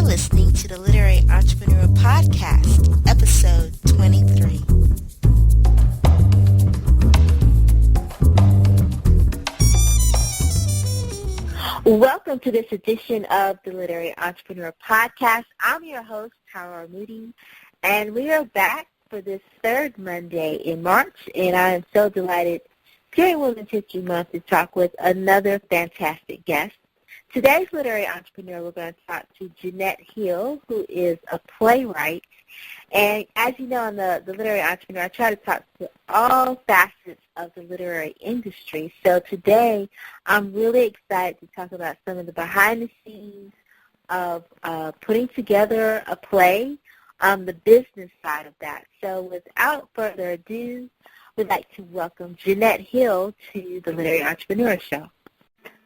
listening to the Literary Entrepreneur Podcast, episode 23. Welcome to this edition of the Literary Entrepreneur Podcast. I'm your host, Tara Moody, and we are back for this third Monday in March, and I am so delighted during Women's History Month to talk with another fantastic guest. Today's literary entrepreneur, we're going to talk to Jeanette Hill, who is a playwright. And as you know, on the Literary Entrepreneur, I try to talk to all facets of the literary industry. So today, I'm really excited to talk about some of the behind the scenes of putting together a play, the business side of that. So without further ado, we'd like to welcome Jeanette Hill to the Literary Entrepreneur Show.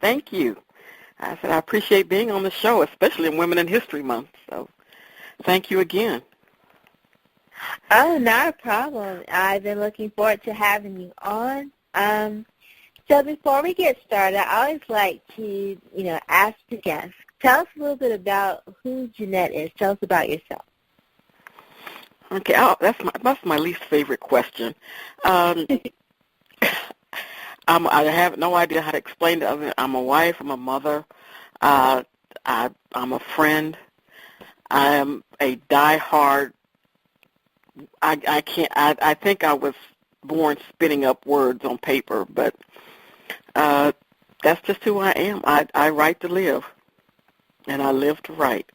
Thank you. I said I appreciate being on the show, especially in Women in History Month. So thank you again. Oh, not a problem. I've been looking forward to having you on. So before we get started, I always like to, ask the guests, tell us a little bit about who Jeanette is. Tell us about yourself. Okay, that's my least favorite question. I have no idea how to explain it other than I'm a wife, I'm a mother, I'm a friend, I am a diehard. I think I was born spitting up words on paper, but that's just who I am. I write to live, and I live to write.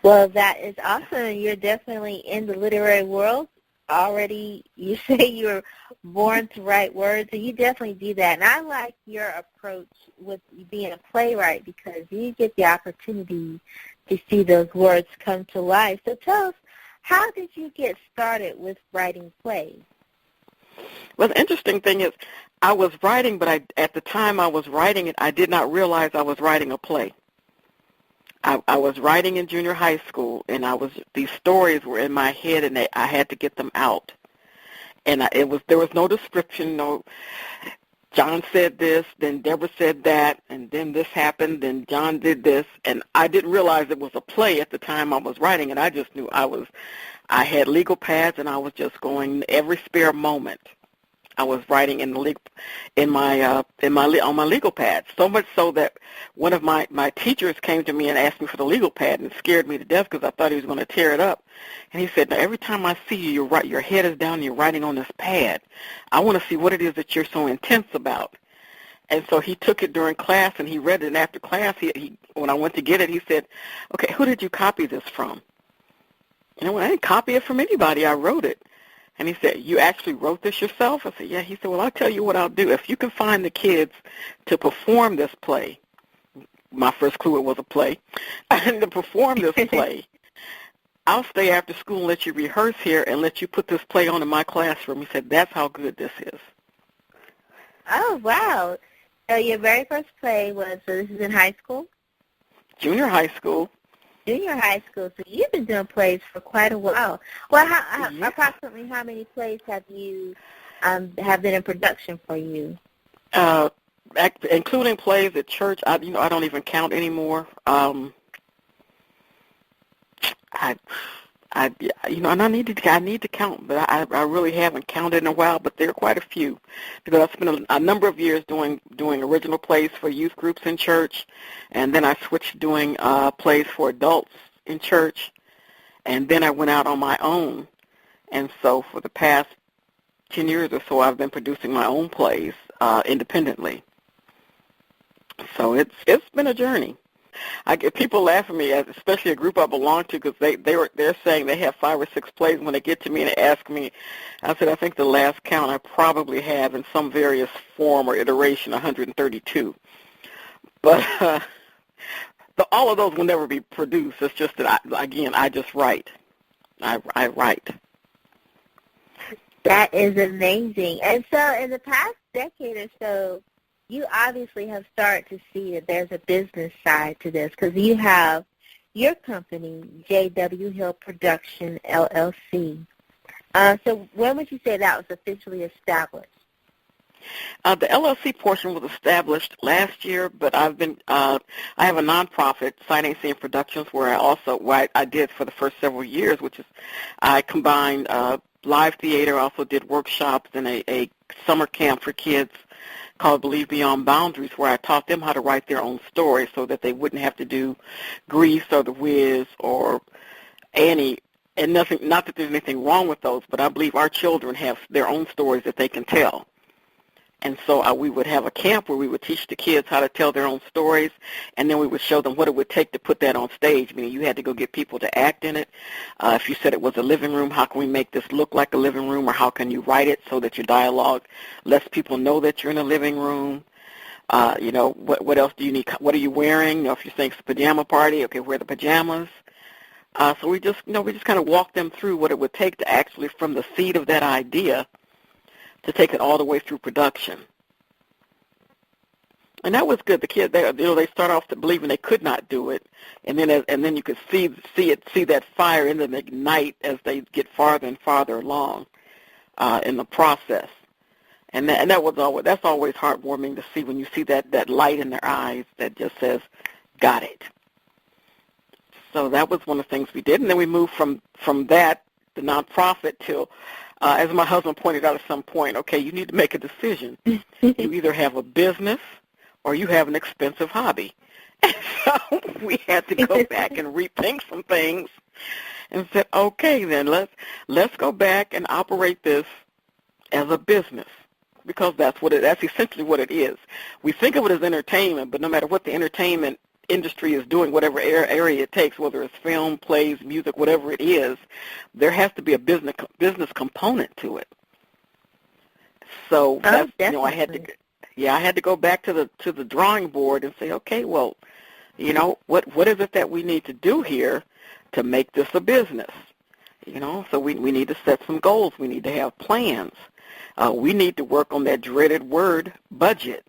Well, that is awesome. You're definitely in the literary world already. You say you were born to write words, and you definitely do that. And I like your approach with being a playwright because you get the opportunity to see those words come to life. So tell us, how did you get started with writing plays? Well, the interesting thing is I was writing, but at the time I was writing it, I did not realize I was writing a play. I was writing in junior high school, and these stories were in my head, and I had to get them out. And there was no description, no John said this, then Deborah said that, and then this happened, then John did this, and I didn't realize it was a play at the time I was writing, and I just knew I had legal pads, and I was just going every spare moment. I was writing on my legal pad, so much so that one of my teachers came to me and asked me for the legal pad, and it scared me to death because I thought he was going to tear it up. And he said, "Now every time I see you, your head is down and you're writing on this pad. I want to see what it is that you're so intense about." And so he took it during class and he read it. And after class, when I went to get it, he said, "Okay, who did you copy this from?" And I went, "I didn't copy it from anybody. I wrote it." And he said, "You actually wrote this yourself?" I said, "Yeah." He said, "Well, I'll tell you what I'll do. If you can find the kids to perform this play," my first clue it was a play, and to perform this play, "I'll stay after school and let you rehearse here and let you put this play on in my classroom." He said, "That's how good this is." Oh, wow. So your very first play so this is in high school? Junior high school. Junior high school, so you've been doing plays for quite a while. Well, approximately how many plays have you have been in production for you? Including plays at church, I don't even count anymore. And I need to count, but I really haven't counted in a while. But there are quite a few because I spent a number of years doing original plays for youth groups in church, and then I switched to doing plays for adults in church, and then I went out on my own. And so for the past 10 years or so, I've been producing my own plays independently. So it's been a journey. I get people laugh at me, especially a group I belong to, because they're saying they have 5 or 6 plays. When they get to me and they ask me, I said, I think the last count I probably have in some various form or iteration 132. But all of those will never be produced. It's just that I just write. I write. That is amazing. And so in the past decade or so, you obviously have started to see that there's a business side to this because you have your company, JWHill Productions, LLC. So when would you say that was officially established? The LLC portion was established last year, but I have a nonprofit, JWHill Productions, where I did for the first several years, which is I combined live theater, also did workshops and a summer camp for kids called Believe Beyond Boundaries, where I taught them how to write their own stories so that they wouldn't have to do Grease or The Wiz or Annie. And nothing, not that there's anything wrong with those, but I believe our children have their own stories that they can tell. And so we would have a camp where we would teach the kids how to tell their own stories, and then we would show them what it would take to put that on stage. Meaning you had to go get people to act in it. If you said it was a living room, how can we make this look like a living room, or how can you write it so that your dialogue lets people know that you're in a living room? What else do you need? What are you wearing? If you're saying it's a pajama party, okay, wear the pajamas. So we just kind of walked them through what it would take to actually, from the seed of that idea, to take it all the way through production. And that was good. The kids, they start off believing they could not do it, and then you could see that fire in them ignite as they get farther and farther along in the process. And that's always heartwarming to see when you see that light in their eyes that just says, "Got it." So that was one of the things we did, and then we moved from that, the nonprofit, till, as my husband pointed out at some point, okay, you need to make a decision. You either have a business or you have an expensive hobby. And so we had to go back and rethink some things and said, okay, then let's go back and operate this as a business, because that's essentially what it is. We think of it as entertainment, but no matter what the entertainment industry is doing, whatever area it takes, whether it's film, plays, music, whatever it is, there has to be a business component to it. So that's, I had to go back to the drawing board and say, okay, well, what is it that we need to do here to make this a business? So we need to set some goals. We need to have plans. We need to work on that dreaded word, budget.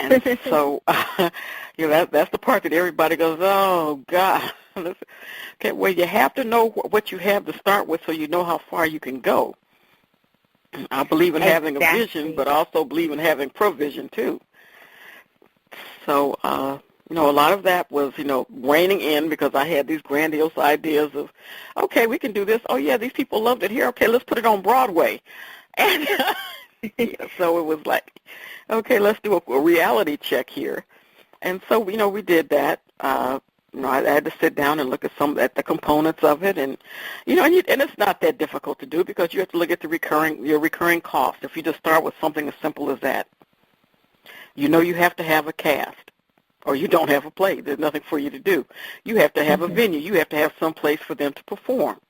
And so, that's the part that everybody goes, oh, God. Okay, well, you have to know what you have to start with so you know how far you can go. I believe in having a vision, but also believe in having provision, too. So, a lot of that was, reining in, because I had these grandiose ideas of, okay, we can do this. Oh, yeah, these people loved it here. Okay, let's put it on Broadway. And so it was like, okay, let's do a reality check here. And so, we did that. I had to sit down and look at the components of it, and and it's not that difficult to do, because you have to look at your recurring cost. If you just start with something as simple as that, you have to have a cast, or you don't have a play. There's nothing for you to do. You have to have a venue. You have to have some place for them to perform.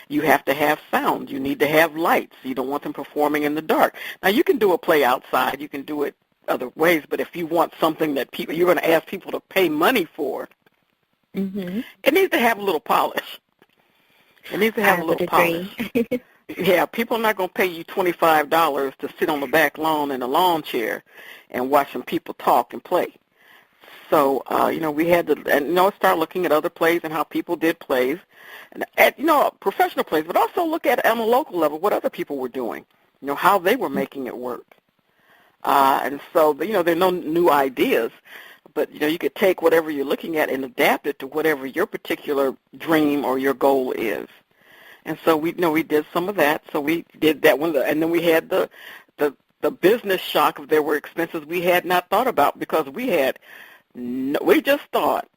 You have to have sound. You need to have lights. You don't want them performing in the dark. Now, you can do a play outside. You can do it other ways, but if you want something that you're going to ask people to pay money for, it needs to have a little polish. It needs to have a little polish. Yeah, people are not going to pay you $25 to sit on the back lawn in a lawn chair and watch some people talk and play. So, we had to, start looking at other plays and how people did plays, and at, professional plays, but also look at on a local level what other people were doing, how they were making it work. And so, there are no new ideas, but, you could take whatever you're looking at and adapt it to whatever your particular dream or your goal is. And so we did some of that. So we did that one, and then we had the business shock of there were expenses we had not thought about, because we just thought,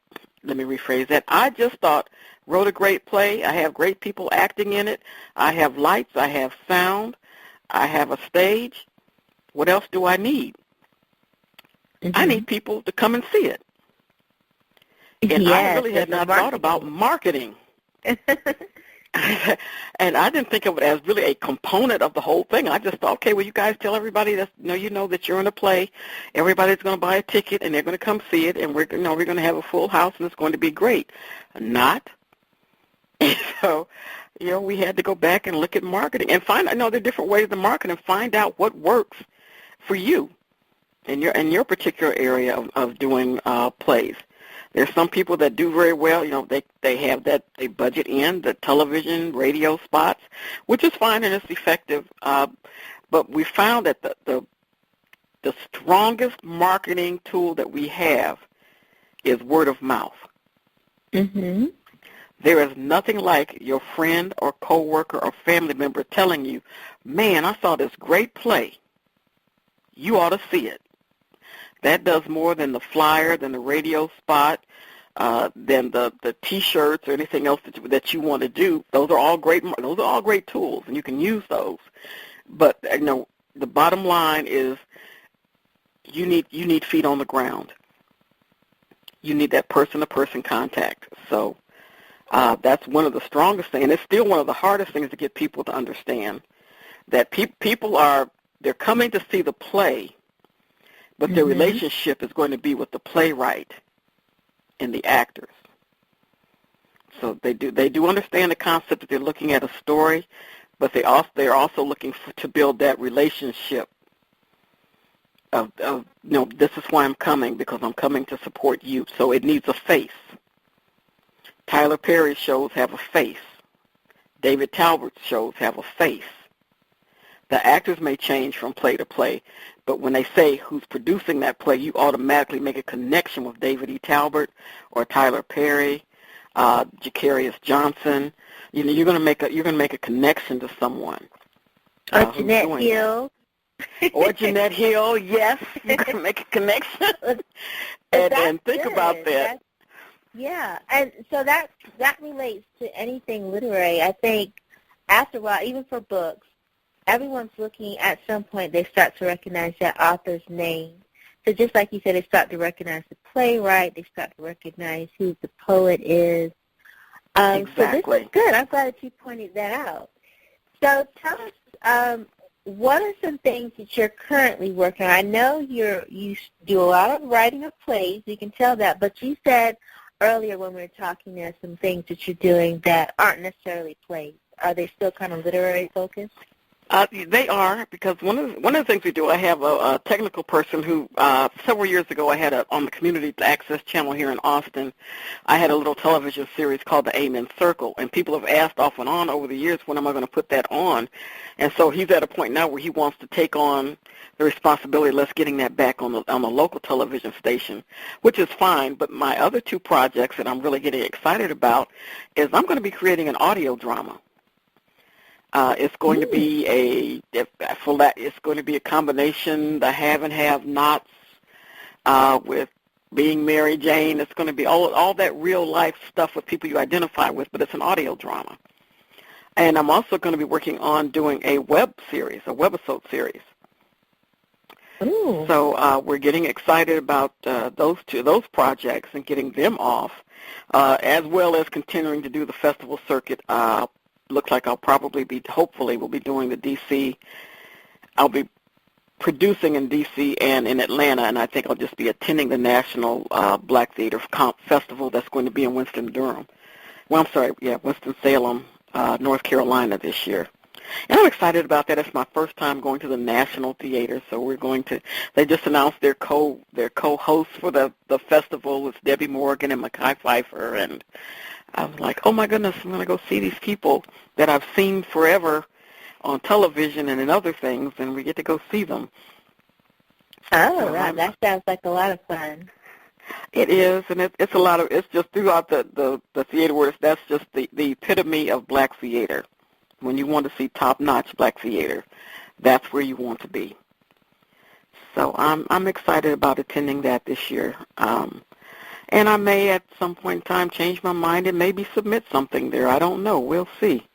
let me rephrase that, I just thought, wrote a great play, I have great people acting in it, I have lights, I have sound, I have a stage, what else do I need? I need people to come and see it. And I really had not thought about marketing. And I didn't think of it as really a component of the whole thing. I just thought, okay, well, you guys tell everybody that that you're in a play. Everybody's going to buy a ticket, and they're going to come see it, and we're going to have a full house, and it's going to be great. Not. So, we had to go back and look at marketing and find. There are different ways to market and find out what works for you in your particular area of doing plays. There's some people that do very well. They have that, they budget in the television, radio spots, which is fine and it's effective. But we found that the strongest marketing tool that we have is word of mouth. Mm-hmm. There is nothing like your friend or coworker or family member telling you, man, I saw this great play. You ought to see it. That does more than the flyer, than the radio spot, than the T-shirts or anything else that you want to do. Those are all great. Those are all great tools, and you can use those. But the bottom line is you need feet on the ground. You need that person-to-person contact. So that's one of the strongest things, and it's still one of the hardest things to get people to understand that people they're coming to see the play, but their relationship is going to be with the playwright and the actors. So they do understand the concept that they're looking at a story, but they're also looking to build that relationship of this is why I'm coming, because I'm coming to support you. So it needs a face. Tyler Perry's shows have a face. David Talbert's shows have a face. The actors may change from play to play, but when they say who's producing that play, you automatically make a connection with David E. Talbert or Tyler Perry, Jacarius Johnson. You're going to make a connection to someone. Or Jeanette Hill. Or Jeanette Hill, yes, you're going to make a connection. and think about that. Yeah, and so that relates to anything literary. I think after a while, even for books, everyone's looking at some point, they start to recognize that author's name. So just like you said, they start to recognize the playwright, they start to recognize who the poet is. Exactly. So this is good. I'm glad that you pointed that out. So tell us, what are some things that you're currently working on? I know you do a lot of writing of plays, you can tell that, but you said earlier when we were talking, there's some things that you're doing that aren't necessarily plays. Are they still kind of literary focused? They are, because one of the things we do, I have a technical person who several years ago I had on the Community Access Channel here in Austin, I had a little television series called The Amen Circle, and people have asked off and on over the years, when am I going to put that on? And so he's at a point now where he wants to take on the responsibility of let's getting that back on the local television station, which is fine. But my other two projects that I'm really getting excited about is I'm going to be creating an audio drama. It's going to be it's going to be a combination, the have and have-nots, with being Mary Jane. It's going to be all that real-life stuff with people you identify with, but it's an audio drama. And I'm also going to be working on doing a webisode series. Ooh. So we're getting excited about those projects and getting them off, as well as continuing to do the festival circuit. Looks like hopefully we'll be doing the D.C. I'll be producing in D.C. and in Atlanta, and I think I'll just be attending the National Black Theater Festival that's going to be in Winston-Salem, North Carolina this year. And I'm excited about that. It's my first time going to the National Theater, so they just announced their co-hosts for the festival. It's Debbie Morgan and Mekhi Phifer, and I was like, oh my goodness, I'm going to go see these people that I've seen forever on television and in other things, and we get to go see them. Oh, wow, that sounds like a lot of fun. It is, and it's a lot of, it's just throughout the theater world, that's just the epitome of black theater. When you want to see top-notch black theater, that's where you want to be. So I'm excited about attending that this year. And I may at some point in time change my mind and maybe submit something there. I don't know. We'll see.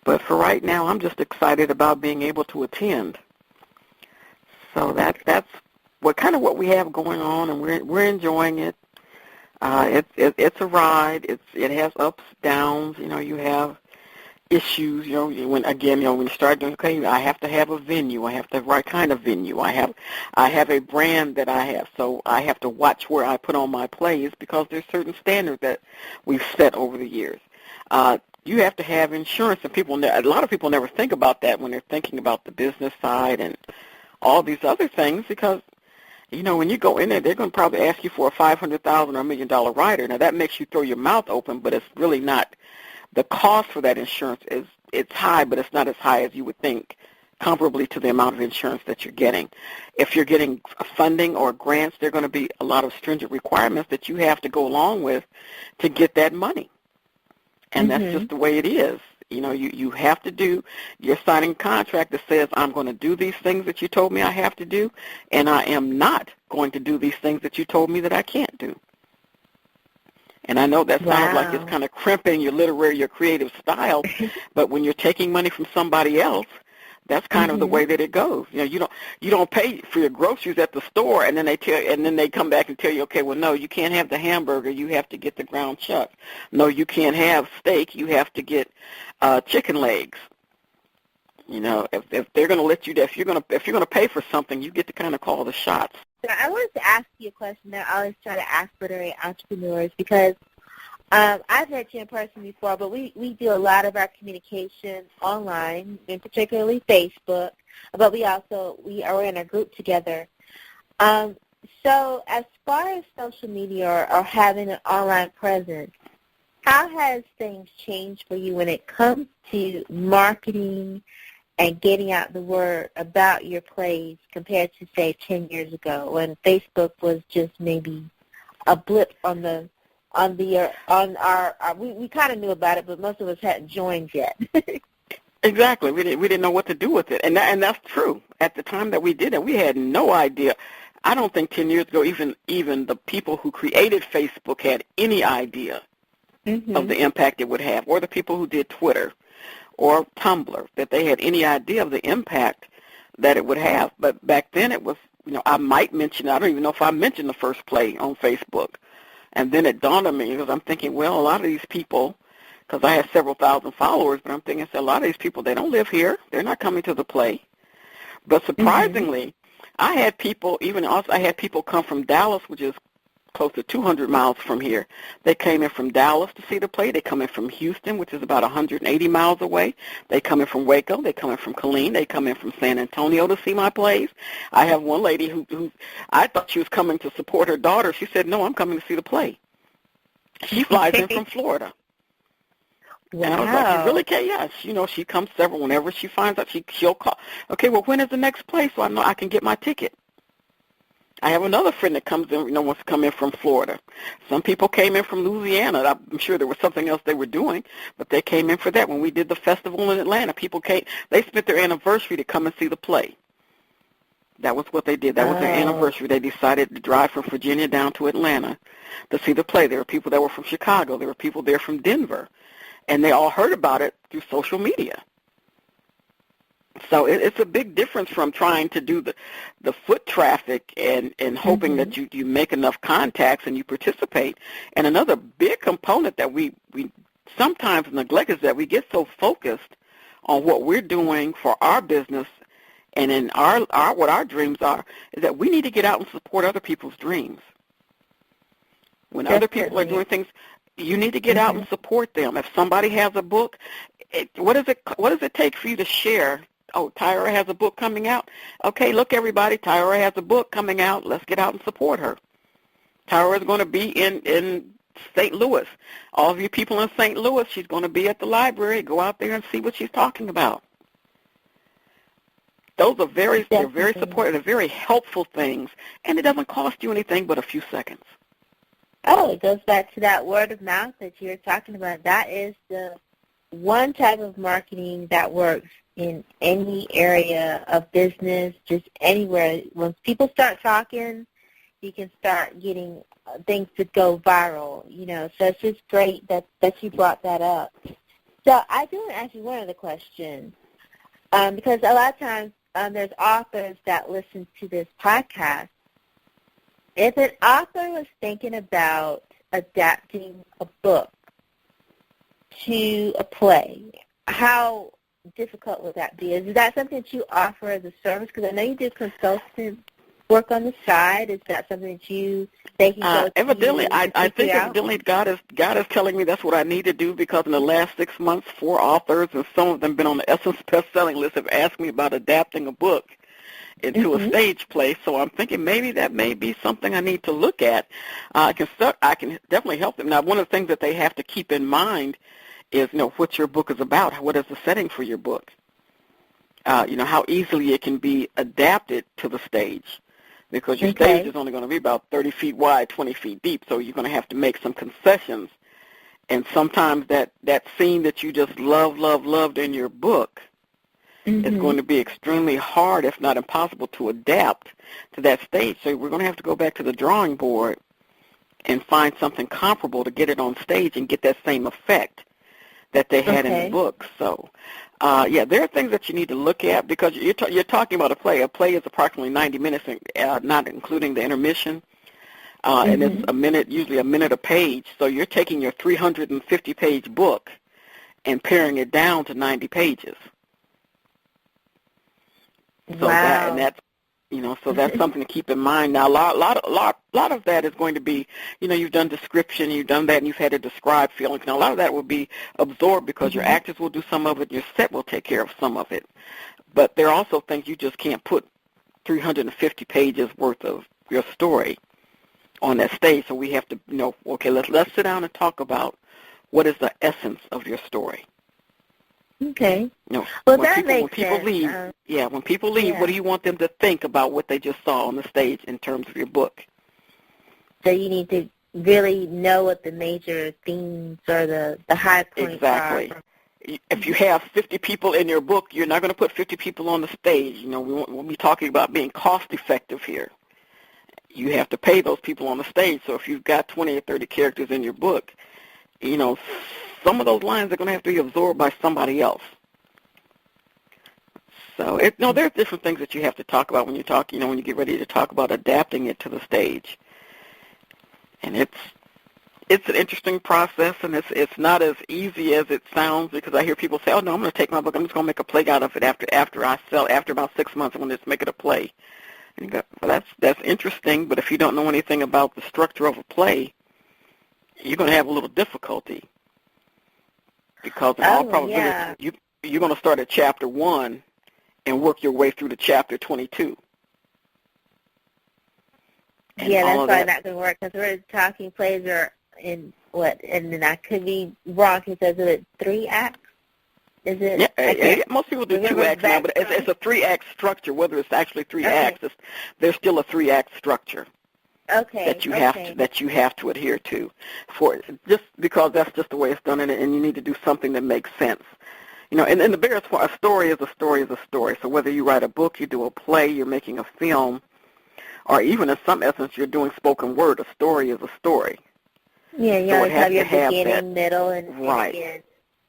But for right now, I'm just excited about being able to attend. So that's what we have going on, and we're enjoying it. It's a ride. It has ups, downs. You have issues. When you start doing, I have to have a venue. I have to have the right kind of venue. I have a brand that I have, so I have to watch where I put on my plays because there's certain standards that we've set over the years. You have to have insurance, and a lot of people never think about that when they're thinking about the business side and all these other things because, when you go in there, they're going to probably ask you for a $500,000 or $1 million rider. Now, that makes you throw your mouth open, but it's really not. The cost for that insurance it's high, but it's not as high as you would think comparably to the amount of insurance that you're getting. If you're getting funding or grants, there are going to be a lot of stringent requirements that you have to go along with to get that money. And that's just the way it is. You know, you have to do, you're signing a contract that says, I'm going to do these things that you told me I have to do, and I am not going to do these things that you told me that I can't do. And I know that sounds like it's kind of crimping your literary, your creative style, but when you're taking money from somebody else, that's kind of the way that it goes. You know, you don't pay for your groceries at the store, and then they come back and tell you, okay, well, no, you can't have the hamburger. You have to get the ground chuck. No, you can't have steak. You have to get chicken legs. You know, if they're going to let you, if you're going to pay for something, you get to kind of call the shots. So I wanted to ask you a question that I always try to ask literary entrepreneurs, because I've met you in person before, but we do a lot of our communication online, and particularly Facebook, but we are in a group together. So as far as social media or having an online presence, how has things changed for you when it comes to marketing and getting out the word about your plays compared to, say, 10 years ago when Facebook was just maybe a blip on our we kind of knew about it, but most of us hadn't joined yet. Exactly. We didn't know what to do with it. And that's true. At the time that we did it, we had no idea. I don't think 10 years ago even the people who created Facebook had any idea of the impact it would have, or the people who did Twitter or Tumblr, that they had any idea of the impact that it would have. But back then it was, you know, I might mention, I don't even know if I mentioned the first play on Facebook. And then it dawned on me, because I'm thinking, well, a lot of these people, because I had several thousand followers, but I'm thinking, a lot of these people, they don't live here. They're not coming to the play. But surprisingly, I had people come from Dallas, which is close to 200 miles from here. They came in from Dallas to see the play. They come in from Houston, which is about 180 miles away. They come in from Waco. They come in from Killeen. They come in from San Antonio to see my plays. I have one lady who I thought she was coming to support her daughter. She said, no, I'm coming to see the play. She flies in from Florida. Wow. And I was like, you really can't? Yes. You know, she comes whenever she finds out. She'll call. Okay, well, when is the next play so I know I can get my ticket? I have another friend that comes in, wants to come in from Florida. Some people came in from Louisiana. I'm sure there was something else they were doing, but they came in for that. When we did the festival in Atlanta, people came. They spent their anniversary to come and see the play. That was what they did. That was their anniversary. They decided to drive from Virginia down to Atlanta to see the play. There were people that were from Chicago. There were people there from Denver. And they all heard about it through social media. So it's a big difference from trying to do the foot traffic and hoping that you make enough contacts and you participate. And another big component that we sometimes neglect is that we get so focused on what we're doing for our business and in our what our dreams are, is that we need to get out and support other people's dreams. When other people are doing things, you need to get out and support them. If somebody has a book, what does it take for you to share? Oh, Tyra has a book coming out. Okay, look, everybody, Tyra has a book coming out. Let's get out and support her. Tyra is going to be in St. Louis. All of you people in St. Louis, she's going to be at the library. Go out there and see what she's talking about. Those are they're very supportive, they're very helpful things, and it doesn't cost you anything but a few seconds. Oh, it goes back to that word of mouth that you're talking about. That is the one type of marketing that works in any area of business, just anywhere. Once people start talking, you can start getting things to go viral, So it's just great that you brought that up. So I do want to ask you one other question, because a lot of times there's authors that listen to this podcast. If an author was thinking about adapting a book to a play, how difficult would that be? Is that something that you offer as a service? Because I know you do consultant work on the side. Is that something that they can go to? Evidently, I think evidently God is telling me that's what I need to do, because in the last 6 months, 4 authors, and some of them have been on the Essence best-selling list, have asked me about adapting a book into a stage play. So I'm thinking maybe that may be something I need to look at. I can definitely help them. Now, one of the things that they have to keep in mind is, what your book is about. What is the setting for your book? how easily it can be adapted to the stage, because your Okay. stage is only going to be about 30 feet wide, 20 feet deep, so you're going to have to make some concessions. And sometimes that scene that you just loved in your book is going to be extremely hard, if not impossible, to adapt to that stage. So we're going to have to go back to the drawing board and find something comparable to get it on stage and get that same effect that they had in the book. So, there are things that you need to look at, because you're talking about a play. A play is approximately 90 minutes, not including the intermission, and it's usually a minute a page. So you're taking your 350-page book and paring it down to 90 pages. So that's something to keep in mind. Now, a lot of that is going to be, you've done description, you've done that, and you've had to describe feelings. Now, a lot of that will be absorbed because your actors will do some of it, your set will take care of some of it. But there are also things you just can't put 350 pages worth of your story on that stage. So we have to, let's sit down and talk about what is the essence of your story. Okay. Well, that makes sense. When people leave, what do you want them to think about what they just saw on the stage in terms of your book? So you need to really know what the major themes or the high points are. If you have 50 people in your book, you're not going to put 50 people on the stage. We'll be talking about being cost-effective here. You have to pay those people on the stage. So if you've got 20 or 30 characters in your book, some of those lines are going to have to be absorbed by somebody else. So, there's different things that you have to talk about when you talk, when you get ready to talk about adapting it to the stage. And it's an interesting process, and it's not as easy as it sounds, because I hear people say, oh, no, I'm going to take my book, I'm just going to make a play out of it after about 6 months, I'm going to just make it a play. And you go, well, that's interesting, but if you don't know anything about the structure of a play, you're going to have a little difficulty. Because in all probability, you're going to start at chapter 1 and work your way through to chapter 22. And that's probably not going to work, because we're talking plays are in what, and then I could be wrong, he says it 3 acts? Is it? Yeah, most people do 2 acts now, but it's a 3-act structure. Whether it's actually 3 acts, there's still a 3-act structure. That you have to adhere to, just because that's just the way it's done, and you need to do something that makes sense. And the biggest part, a story is a story is a story. So whether you write a book, you do a play, you're making a film, or even in some essence you're doing spoken word, a story is a story. Yeah, you always have your beginning, middle, and end.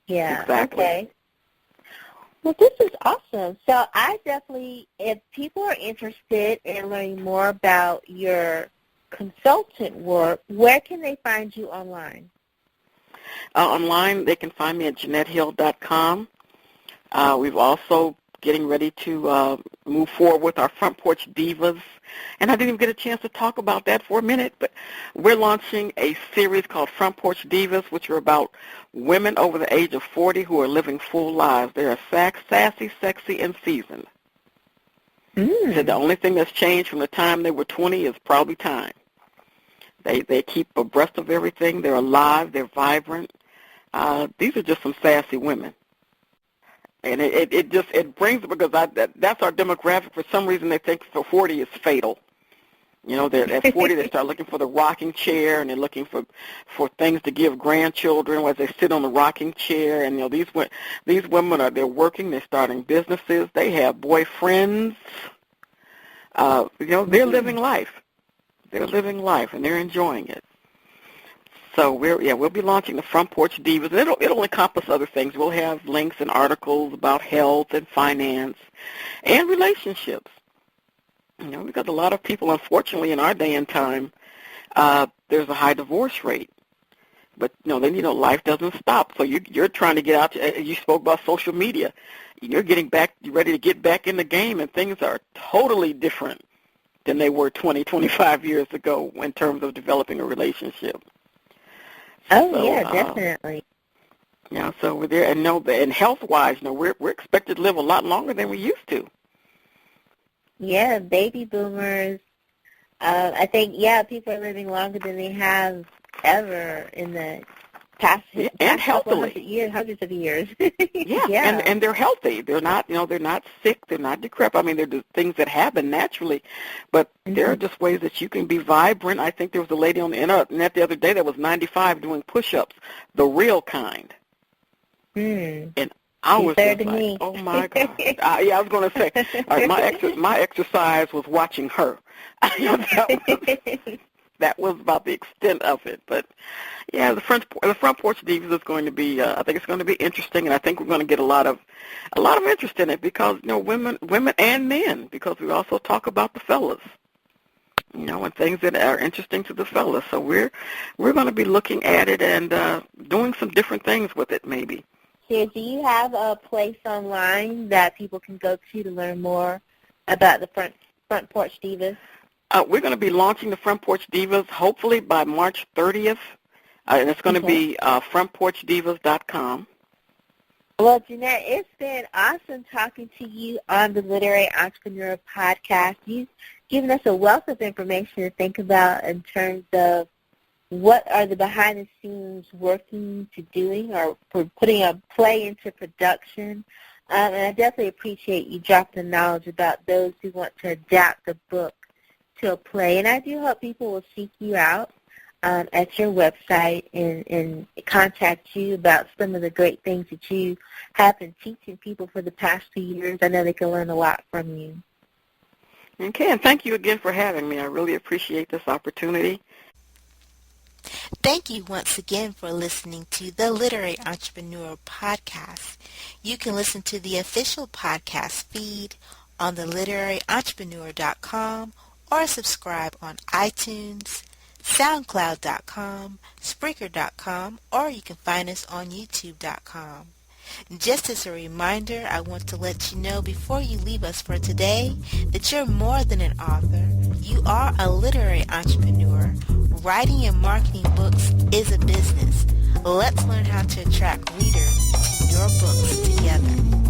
Yeah, exactly. Okay. Well, this is awesome. So I definitely, if people are interested in learning more about your consultant work, where can they find you online? Online, they can find me at JeanetteWHill.com. We've also getting ready to move forward with our Front Porch Divas, and I didn't even get a chance to talk about that for a minute, but we're launching a series called Front Porch Divas, which are about women over the age of 40 who are living full lives. They are sassy, sexy, and seasoned. So the only thing that's changed from the time they were 20 is probably time. They keep abreast of everything. They're alive. They're vibrant. These are just some sassy women. And it brings, because that's our demographic. For some reason, they think for 40 is fatal. They're at 40, they start looking for the rocking chair, and they're looking for things to give grandchildren as they sit on the rocking chair. And these women they're working, they're starting businesses, they have boyfriends. They're living life. They're living life, and they're enjoying it. So we'll be launching the Front Porch Divas. It'll encompass other things. We'll have links and articles about health and finance and relationships. Because a lot of people, unfortunately, in our day and time, there's a high divorce rate. But life doesn't stop. So you're trying to get out. You spoke about social media. You're ready to get back in the game, and things are totally different than they were 20, 25 years ago in terms of developing a relationship. Definitely. So we're there, and health-wise, we're expected to live a lot longer than we used to. Yeah, baby boomers. I think people are living longer than they have ever in the and couple healthily. hundreds of years. Yeah. And they're healthy. They're not, they're not sick. They're not decrepit. I mean, they're just things that happen naturally, but there are just ways that you can be vibrant. I think there was a lady on the internet the other day that was 95 doing push-ups, the real kind. And I was just like, oh my God. I was going to say, my exercise was watching her. That was about the extent of it. But yeah, the front porch divas is going to be. I think it's going to be interesting, and I think we're going to get a lot of interest in it because women and men, because we also talk about the fellas, and things that are interesting to the fellas. So we're going to be looking at it and doing some different things with it, maybe. Here, do you have a place online that people can go to learn more about the front porch divas? We're going to be launching the Front Porch Divas hopefully by March 30th, and it's going to be frontporchdivas.com. Well, Jeanette, it's been awesome talking to you on the Literary Entrepreneur Podcast. You've given us a wealth of information to think about in terms of what are the behind-the-scenes working to doing or for putting a play into production. And I definitely appreciate you dropping the knowledge about those who want to adapt the book to a play. And I do hope people will seek you out at your website and contact you about some of the great things that you have been teaching people for the past 2 years. I know they can learn a lot from you. Okay, and thank you again for having me. I really appreciate this opportunity. Thank you once again for listening to the Literary Entrepreneur Podcast. You can listen to the official podcast feed on the literaryentrepreneur.com or subscribe on iTunes, SoundCloud.com, Spreaker.com, or you can find us on YouTube.com. Just as a reminder, I want to let you know before you leave us for today that you're more than an author. You are a literary entrepreneur. Writing and marketing books is a business. Let's learn how to attract readers to your books together.